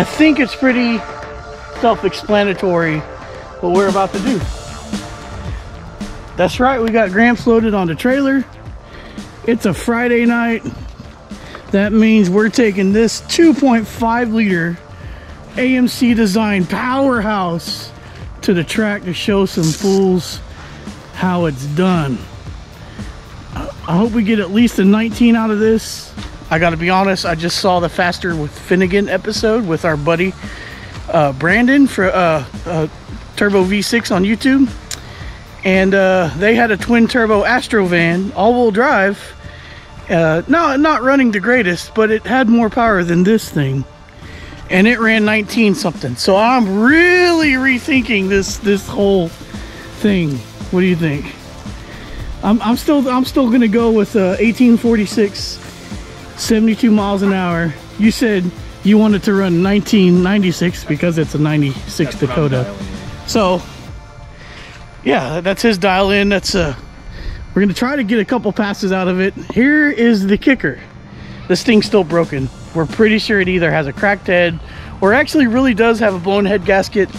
I think it's pretty self-explanatory what we're about to do. That's right, we got Gramps loaded on the trailer. It's a Friday night. That means we're taking this 2.5 liter AMC design powerhouse to the track to show some fools how it's done. I hope we get at least a 19 out of this. I gotta be honest, I just saw the Faster with Finnegan episode with our buddy Brandon for Turbo V6 on YouTube, and they had a twin turbo Astro van, all-wheel drive. Not running the greatest, but it had more power than this thing, and it ran 19 something. So I'm really rethinking this whole thing. What do you think? I'm still gonna go with 1846, 72 miles an hour. You said you wanted to run 1996 because it's a 96 Dakota. So yeah, that's his dial in. That's we're gonna try to get a couple passes out of it. Here is the kicker. This thing's still broken. We're pretty sure it either has a cracked head or actually really does have a blown head gasket.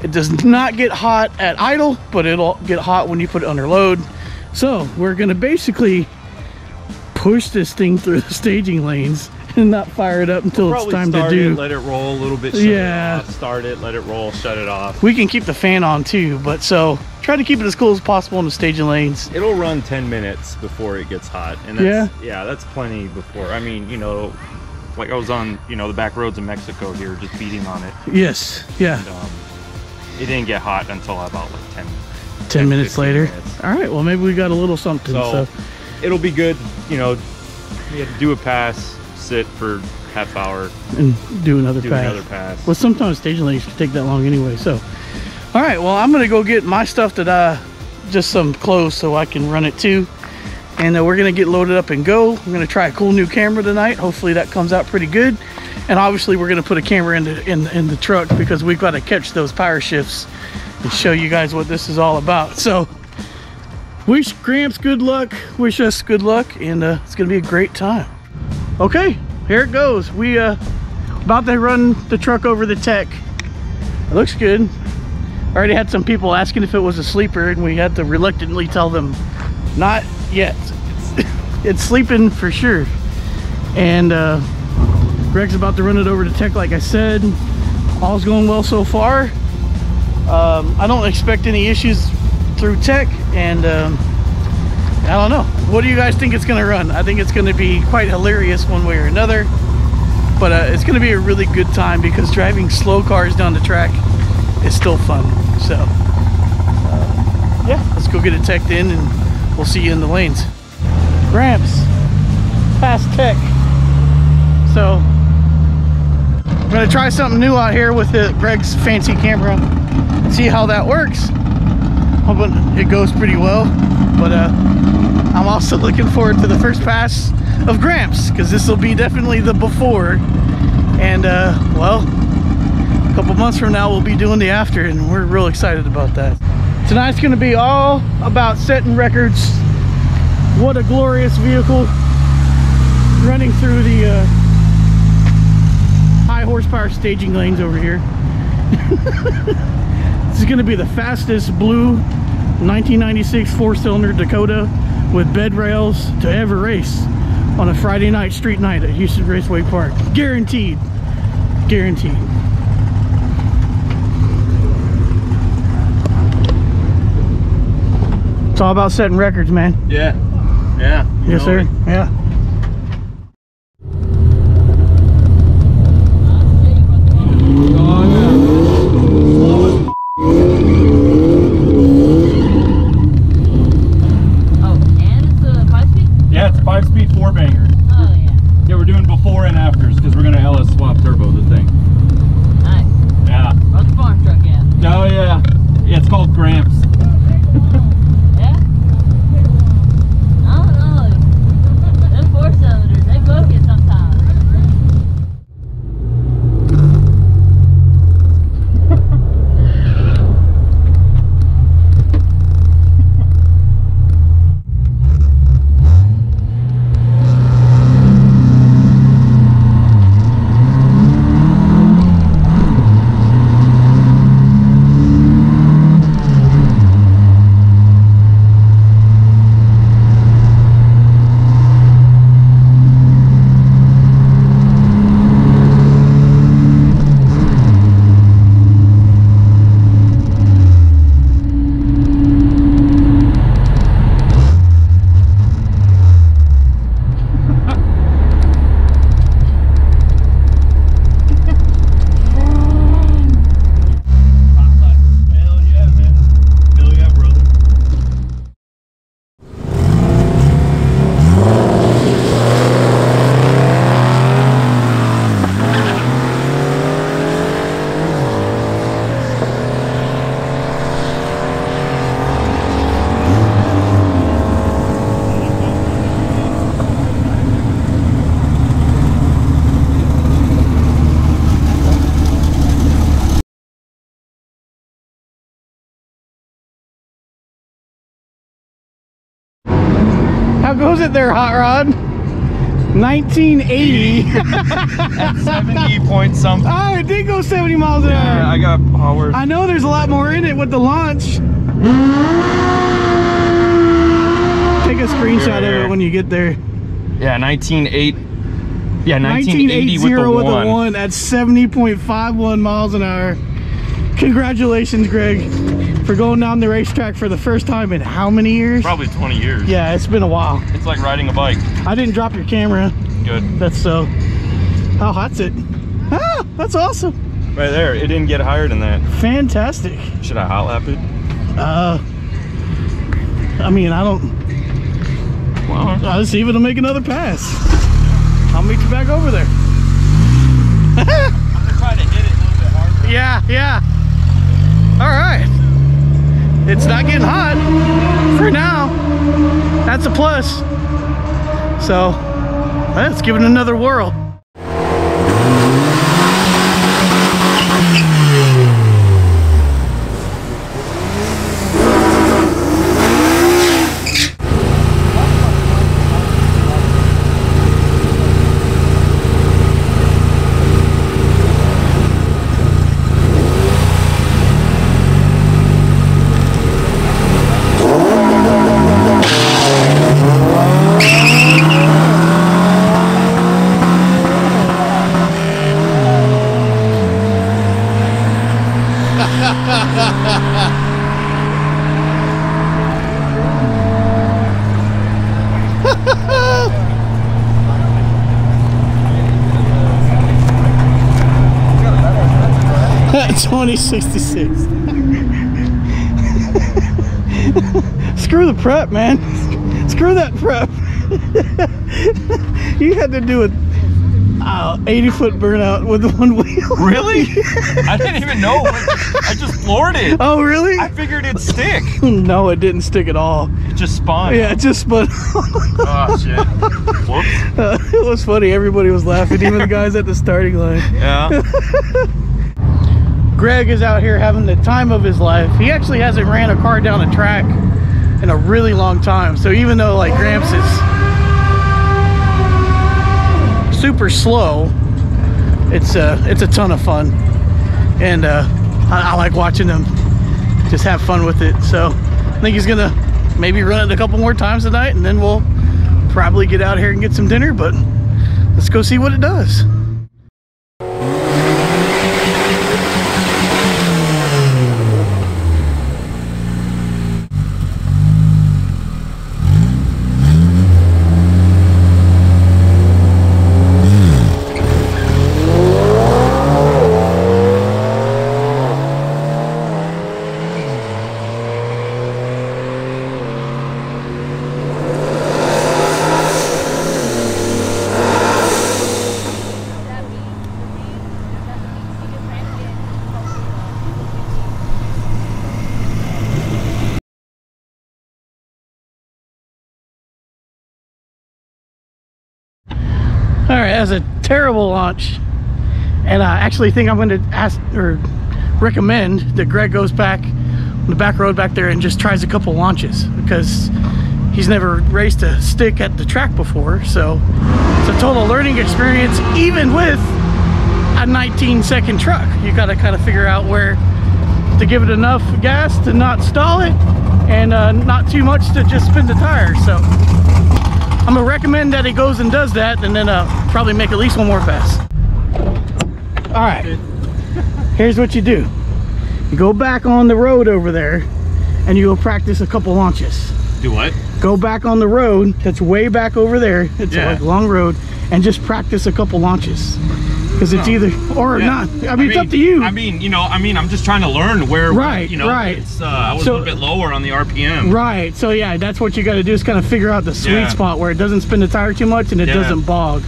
It does not get hot at idle, but it'll get hot when you put it under load. So we're gonna basically push this thing through the staging lanes and not fire it up until it's time to do. Let it roll a little bit. Shut it off, start it, let it roll, shut it off. We can keep the fan on too, but so try to keep it as cool as possible in the staging lanes. It'll run 10 minutes before it gets hot, and that's, yeah, that's plenty before. I mean, you know, like I was on, you know, the back roads in Mexico here, just beating on it. Yes, yeah. And, it didn't get hot until about like 10 minutes later. Minutes. All right, well maybe we got a little something. So it'll be good. You know, you have to do a pass, sit for half hour, and do another pass. Well, sometimes staging lanes can take that long anyway. So, all right, well I'm gonna go get my stuff that just some clothes so I can run it too, and we're gonna get loaded up and go. We're gonna try a cool new camera tonight. Hopefully that comes out pretty good. And obviously we're gonna put a camera in the truck because we've got to catch those power shifts and show you guys what this is all about. So wish Gramps good luck, wish us good luck, and it's gonna be a great time. Okay, here it goes. We about to run the truck over the tech. It looks good. Already had some people asking if it was a sleeper, and we had to reluctantly tell them not yet. It's sleeping for sure. And Greg's about to run it over to tech, like I said. All's going well so far. I don't expect any issues through tech, and I don't know. What do you guys think it's gonna run? I think it's gonna be quite hilarious one way or another, but it's gonna be a really good time because driving slow cars down the track is still fun. So yeah, let's go get it teched in and we'll see you in the lanes. Gramps past tech. So I'm gonna try something new out here with Greg's fancy camera, see how that works. Hoping it goes pretty well, but I'm also looking forward to the first pass of Gramps because this will be definitely the before, and well, a couple months from now we'll be doing the after, and we're real excited about that. Tonight's gonna be all about setting records. What a glorious vehicle running through the high horsepower staging lanes over here. This is going to be the fastest blue 1996 4-cylinder Dakota with bed rails to ever race on a Friday night street night at Houston Raceway Park. Guaranteed. Guaranteed. It's all about setting records, man. Yeah. Yeah. Yes, sir. Yeah. It's called Gramps. Yeah? I don't know. How goes it there, Hot Rod? 1980. At 70 point something. Oh, it did go 70 miles an hour. Yeah, I got power. I know there's a lot more in it with the launch. Take a screenshot of it when you get there. Yeah, 1980. Yeah, 1980 with the one. At 70.51 miles an hour. Congratulations, Greg, for going down the racetrack for the first time in how many years? Probably 20 years. Yeah, it's been a while. It's like riding a bike. I didn't drop your camera. Good. That's so. How hot's it? Ah, that's awesome. Right there. It didn't get higher than that. Fantastic. Should I hot lap it? I mean, I don't. Well, I'll see if it'll make another pass. I'll meet you back over there. I'm gonna try to hit it a little bit harder. Yeah. All right. It's not getting hot for now. That's a plus. So let's give it another whirl. At 2066. Screw the prep, man. Screw that prep. You had to do a 80-foot burnout with one wheel. Really? I didn't even know. I just floored it. Oh, really? I figured it'd stick. No, it didn't stick at all. It just spun. Yeah, it just spun. Oh, shit. Whoops. It was funny. Everybody was laughing, even the guys at the starting line. Yeah. Greg is out here having the time of his life. He actually hasn't ran a car down a track in a really long time. So even though like Gramps is super slow, it's a ton of fun, and I like watching him just have fun with it. So I think he's gonna maybe run it a couple more times tonight, and then we'll probably get out here and get some dinner. But let's go see what it does. All right, that's a terrible launch, and I actually think I'm going to ask or recommend that Greg goes back on the back road back there and just tries a couple launches, because he's never raced a stick at the track before. So it's a total learning experience, even with a 19-second truck. You got to kind of figure out where to give it enough gas to not stall it, and not too much to just spin the tires. So I'm gonna recommend that he goes and does that, and then probably make at least one more pass. All right, here's what you do. You go back on the road over there, and you go practice a couple launches. Do what? Go back on the road that's way back over there. It's like a long road, and just practice a couple launches. Because it's either or not. I mean, it's up to you. I mean, I'm just trying to learn where. Right. It's, I was a little bit lower on the RPM. Right. So yeah, that's what you got to do, is kind of figure out the sweet spot where it doesn't spin the tire too much and it doesn't bog.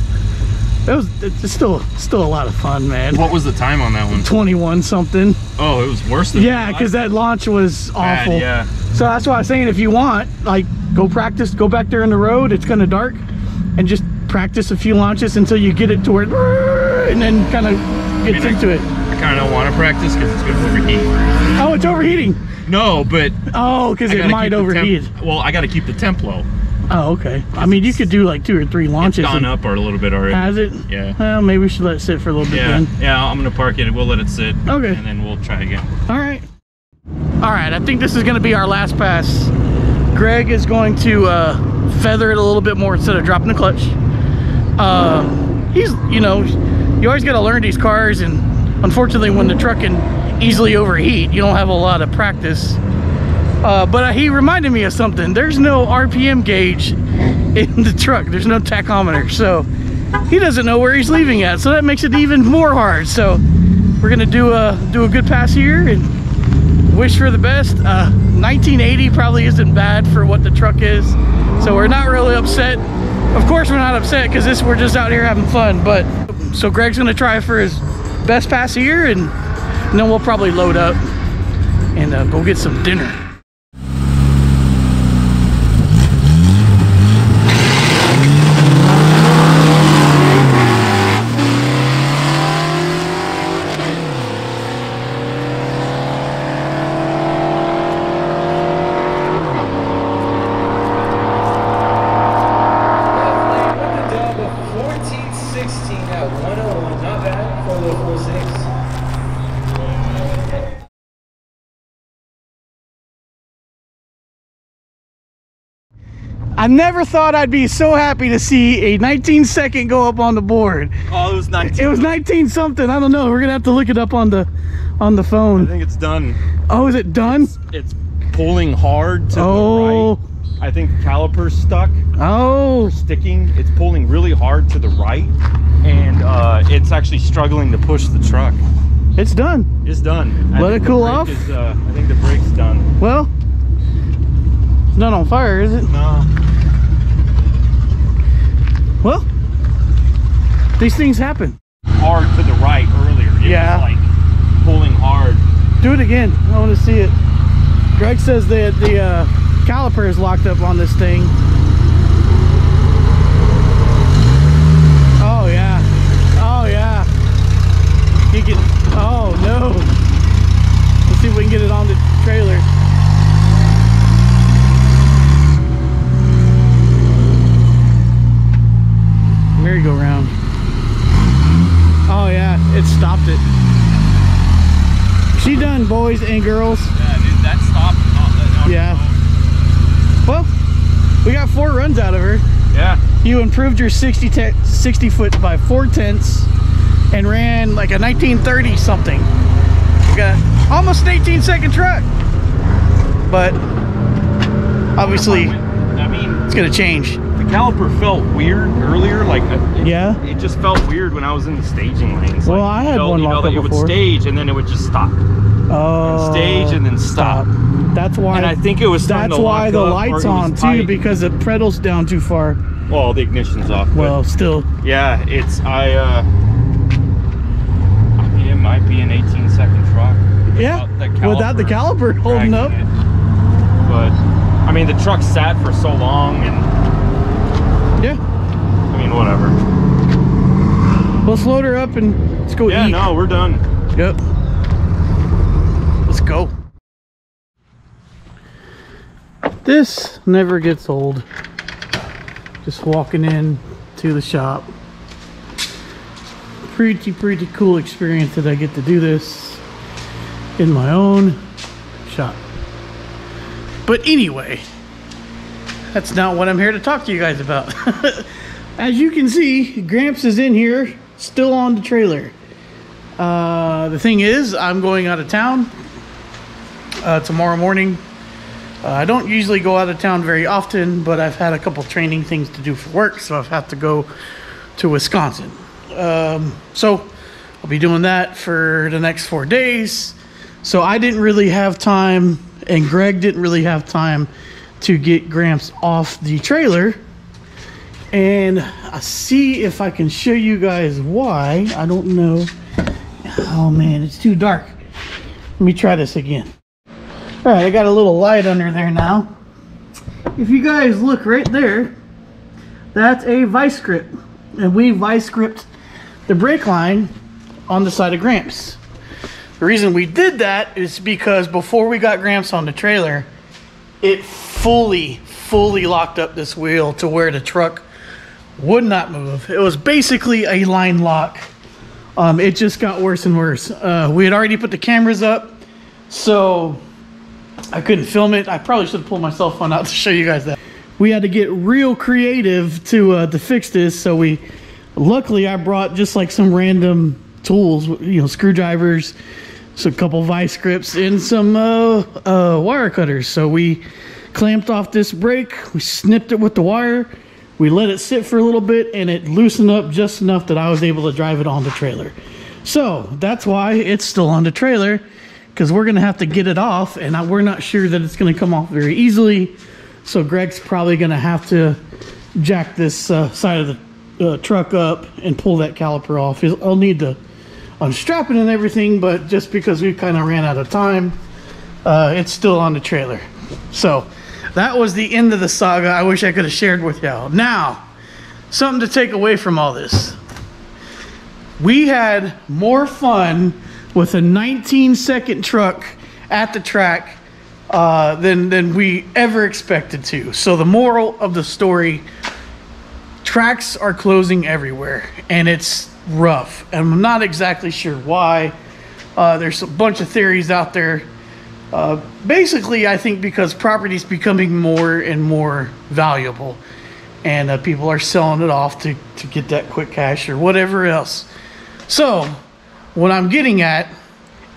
It's still a lot of fun, man. What was the time on that one? 21 something. Oh, it was worse than that. Yeah, because that launch was awful. Yeah. So that's why I was saying, if you want, like, go practice, go back there in the road. It's kind of dark, and just practice a few launches until you get it to where, and then kind of gets into it. I kind of don't want to practice because it's going to overheat. Oh, it's overheating. No, but because it might overheat. Well, I got to keep the temp low. Oh, okay. I mean, you could do like 2 or 3 launches. It's gone up a little bit already. Has it? Yeah. Well, maybe we should let it sit for a little bit then. Yeah, I'm gonna park it. We'll let it sit. Okay. And then we'll try again. All right. All right, I think this is gonna be our last pass. Greg is going to feather it a little bit more instead of dropping the clutch. He's, you know, you always gotta learn these cars, and unfortunately when the truck can easily overheat, you don't have a lot of practice. But he reminded me of something. There's no RPM gauge in the truck. There's no tachometer, so he doesn't know where he's leaving at. So that makes it even more hard. So we're gonna do a good pass here and wish for the best. 1980 probably isn't bad for what the truck is, so we're not really upset. Of course, we're not upset because we're just out here having fun. But so Greg's gonna try for his best pass here, and then we'll probably load up and go get some dinner. I never thought I'd be so happy to see a 19-second go up on the board. Oh, it was 19. It was 19 something. I don't know. We're gonna have to look it up on the phone. I think it's done. Oh, is it done? It's pulling hard to the right. I think caliper's stuck. Oh, Sticking. It's pulling really hard to the right, and it's actually struggling to push the truck. it's done. It's done. Let it cool off. I think the brake's done. Well, it's not on fire, is it? No. Well, these things happen. Hard to the right earlier. It Yeah. was like pulling hard. Do it again. I want to see it. Greg says that the caliper is locked up on this thing. Oh yeah. Oh yeah. You can. Oh no. Let's see if we can get it on the trailer. Merry-go-round. Oh yeah, it stopped it. She done, boys and girls. Yeah, dude, that stopped. Yeah. Well, we got 4 runs out of her. Yeah. You improved your 60 foot by 4/10 and ran like a 1930 something. You got almost an 18-second truck. But obviously, I mean, it's gonna change. the caliper felt weird earlier. Like, Yeah? it just felt weird when I was in the staging lanes. Well, like, I had one lock up it would before. stage and then it would just stop. Oh. And stage and then stop. That's why. And I think it was starting that's to why lock the up, or light's it was on too, tight. because the pedal's down too far. Well, the ignition's off. Well, still. Yeah, it's I mean, it might be an 18-second truck. Yeah. Without the caliper holding up. It. But I mean, the truck sat for so long, and Yeah. I mean, whatever. Let's load her up and let's go eat. Yeah, no, we're done. Yep. Let's go. This never gets old. Just walking in to the shop. Pretty cool experience that I get to do this in my own shop. But anyway, that's not what I'm here to talk to you guys about. As you can see, Gramps is in here, still on the trailer. The thing is, I'm going out of town tomorrow morning. I don't usually go out of town very often, but I've had a couple training things to do for work, so I've had to go to Wisconsin. So I'll be doing that for the next 4 days. So I didn't really have time, and Greg didn't really have time to get Gramps off the trailer. And I'll see if I can show you guys why. I don't know. Oh man, it's too dark. Let me try this again. All right, I got a little light under there now. If you guys look right there, that's a vice grip. And we vice gripped the brake line on the side of Gramps. The reason we did that is because before we got Gramps on the trailer, it fully locked up this wheel to where the truck would not move. It was basically a line lock. It just got worse and worse. We had already put the cameras up, so I couldn't film it. I probably should have pulled my cell phone out to show you guys that. We had to get real creative to fix this. So luckily I brought just like some random tools, you know, screwdrivers, so a couple vice grips, and some wire cutters. So we clamped off this brake, we snipped it with the wire, we let it sit for a little bit, and it loosened up just enough that I was able to drive it on the trailer. So that's why it's still on the trailer, because we're gonna have to get it off, and we're not sure that it's gonna come off very easily. So Greg's probably gonna have to jack this side of the truck up and pull that caliper off. I'll need to unstrap it and everything, but just because we kind of ran out of time, it's still on the trailer. So that was the end of the saga. I wish I could have shared with y'all. Now, something to take away from all this. We had more fun with a 19-second truck at the track than we ever expected to. So the moral of the story, tracks are closing everywhere, and it's rough. And I'm not exactly sure why. There's a bunch of theories out there. Basically, I think because property is becoming more and more valuable, and people are selling it off to get that quick cash or whatever else. So what I'm getting at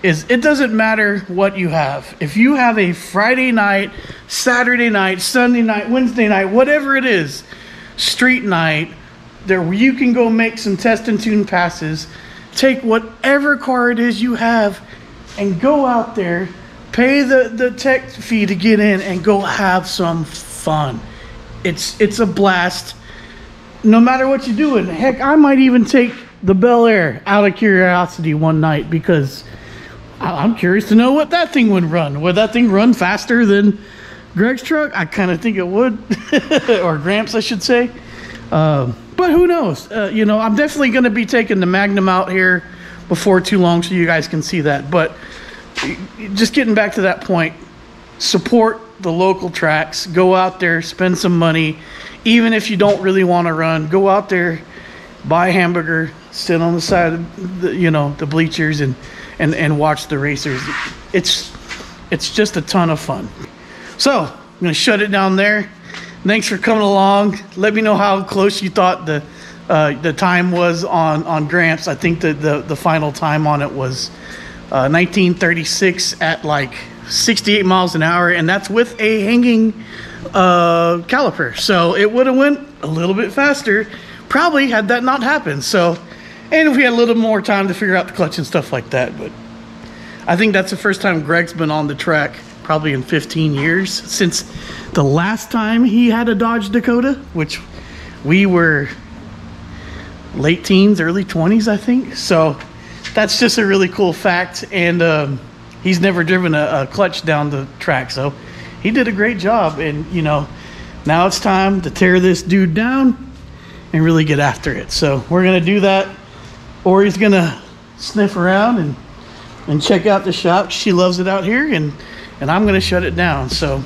is it doesn't matter what you have. If you have a Friday night, Saturday night, Sunday night, Wednesday night, whatever it is, street night, there you can go make some test and tune passes, take whatever car it is you have, and go out there, pay the tech fee to get in, and go have some fun. It's a blast, no matter what you're doing. Heck, I might even take the Bel Air out of curiosity one night, because I'm curious to know what that thing would run. Would that thing run faster than Greg's truck? I kind of think it would. Or Gramps, I should say. But who knows? You know, I'm definitely going to be taking the Magnum out here before too long, so you guys can see that. But just getting back to that point, support the local tracks. Go out there, spend some money. Even if you don't really want to run, go out there, buy a hamburger, sit on the side of the bleachers, and watch the racers. It's just a ton of fun. So I'm gonna shut it down there. Thanks for coming along. Let me know how close you thought the time was on Gramps. I think that the final time on it was 1936 at like 68 miles an hour, and that's with a hanging caliper. So it would have went a little bit faster, probably, had that not happened. So, and if we had a little more time to figure out the clutch and stuff like that. But I think that's the first time Greg's been on the track probably in 15 years, since the last time he had a Dodge Dakota, which we were late teens, early 20s, I think. So that's just a really cool fact. And he's never driven a clutch down the track, so he did a great job. And you know, now it's time to tear this dude down and really get after it. So we're gonna do that. Ori's gonna sniff around and check out the shop. She loves it out here, and I'm gonna shut it down. So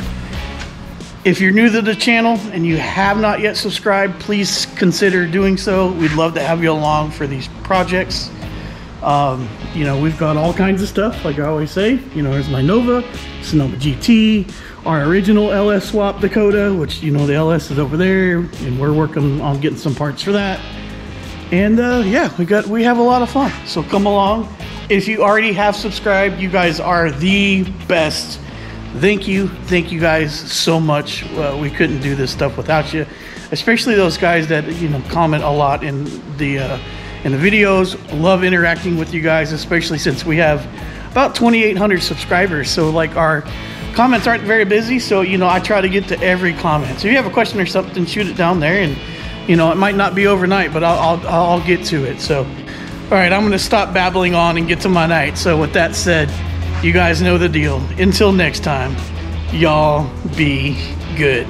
if you're new to the channel and you have not yet subscribed, please consider doing so. We'd love to have you along for these projects. You know, we've got all kinds of stuff, like I always say. You know, there's my Nova, Sonoma GT, our original LS swap Dakota, which, you know, the LS is over there, and we're working on getting some parts for that. And yeah, we have a lot of fun. So come along. If you already have subscribed, you guys are the best. Thank you guys so much. We couldn't do this stuff without you, especially those guys that, you know, comment a lot in the videos. Love interacting with you guys, especially since we have about 2,800 subscribers. So like, our comments aren't very busy, so you know, I try to get to every comment. So if you have a question or something, shoot it down there, and you know, it might not be overnight, but I'll get to it. So all right, I'm gonna stop babbling on and get to my night. So with that said, you guys know the deal. Until next time, y'all be good.